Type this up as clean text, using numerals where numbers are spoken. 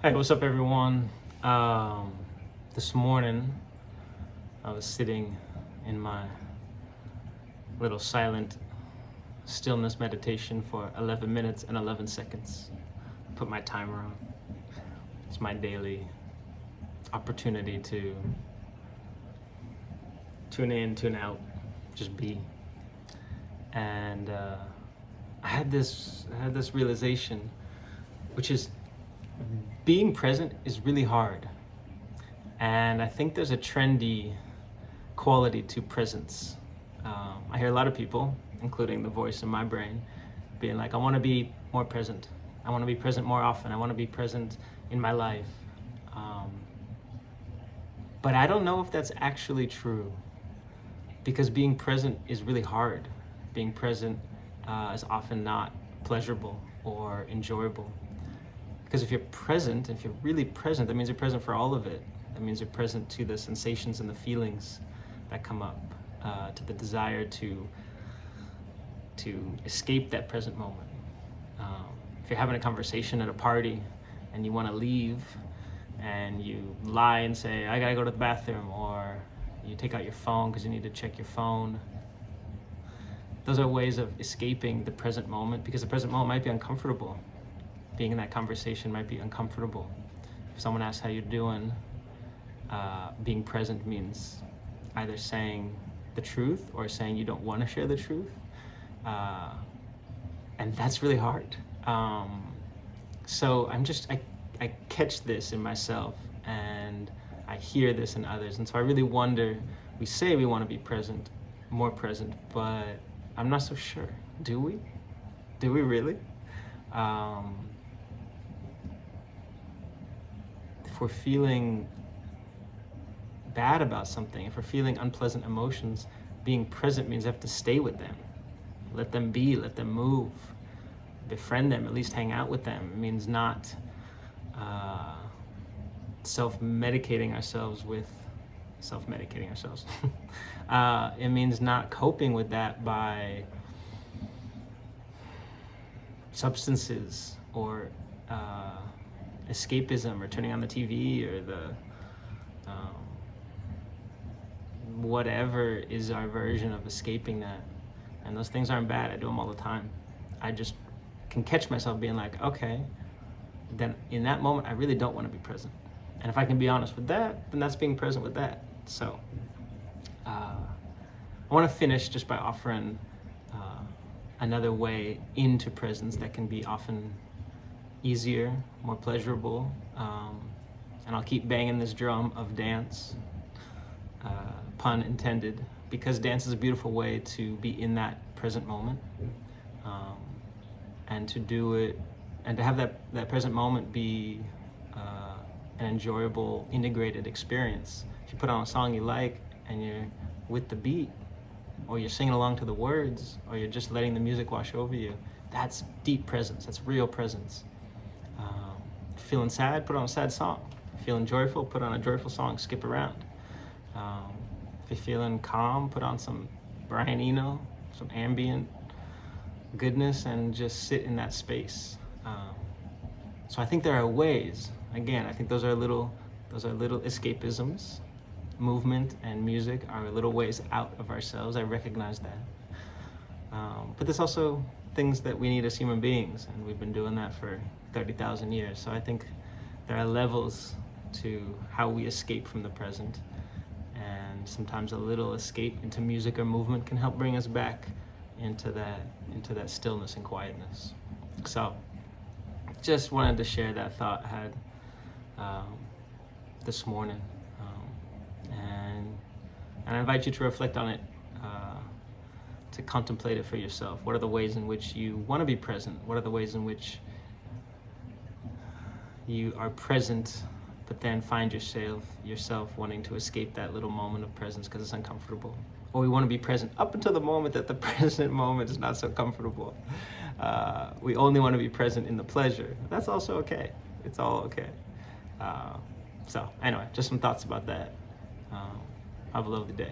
Hey, what's up, everyone? This morning, I was sitting in my little silent stillness meditation for 11 minutes and 11 seconds. Put my timer on. It's my daily opportunity to tune in, tune out, just be. And I had this realization, which is being present is really hard. And I think there's a trendy quality to presence. I hear a lot of people, including the voice in my brain, being like, I want to be more present. I want to be present more often. I want to be present in my life. But I don't know if that's actually true, because being present is really hard. Being present is often not pleasurable or enjoyable. Because if you're present, if you're really present, that means you're present for all of it. That means you're present to the sensations and the feelings that come up, to the desire to escape that present moment. If you're having a conversation at a party and you want to leave and you lie and say, I gotta go to the bathroom, or you take out your phone because you need to check your phone, those are ways of escaping the present moment, because the present moment might be uncomfortable. Being in that conversation might be uncomfortable. If someone asks how you're doing, being present means either saying the truth or saying you don't want to share the truth. And that's really hard. So I catch this in myself, and I hear this in others. And so I really wonder, we say we want to be present, more present, but I'm not so sure. Do we? Do we really? If we're feeling bad about something, if we're feeling unpleasant emotions, being present means I have to stay with them. Let them be, let them move, befriend them, at least hang out with them. It means not self-medicating ourselves. It means not coping with that by substances or escapism, or turning on the TV, or the whatever is our version of escaping that. And those things aren't bad. I do them all the time. I just can catch myself being like, okay, then in that moment I really don't want to be present. And if I can be honest with that, then that's being present with that. So I want to finish just by offering another way into presence that can be often easier, more pleasurable, and I'll keep banging this drum of dance, pun intended, because dance is a beautiful way to be in that present moment, and to do it, and to have that present moment be an enjoyable, integrated experience. If you put on a song you like and you're with the beat, or you're singing along to the words, or you're just letting the music wash over you, that's deep presence, that's real presence. Feeling sad, put on a sad song. Feeling joyful, put on a joyful song, skip around. If you're feeling calm, put on some Brian Eno, some ambient goodness, and just sit in that space. So I think there are ways. Again, I think those are little escapisms. Movement and music are little ways out of ourselves. I recognize that. But there's also things that we need as human beings, and we've been doing that for 30,000 years. So I think there are levels to how we escape from the present, and sometimes a little escape into music or movement can help bring us back into that stillness and quietness. So just wanted to share that thought I had this morning, and I invite you to reflect on it, to contemplate it for yourself. What are the ways in which you want to be present? What are the ways in which you are present, but then find yourself wanting to escape that little moment of presence because it's uncomfortable? Or we want to be present up until the moment that the present moment is not so comfortable. We only want to be present in the pleasure. That's also okay. It's all okay. So anyway, just some thoughts about that. Have a lovely day.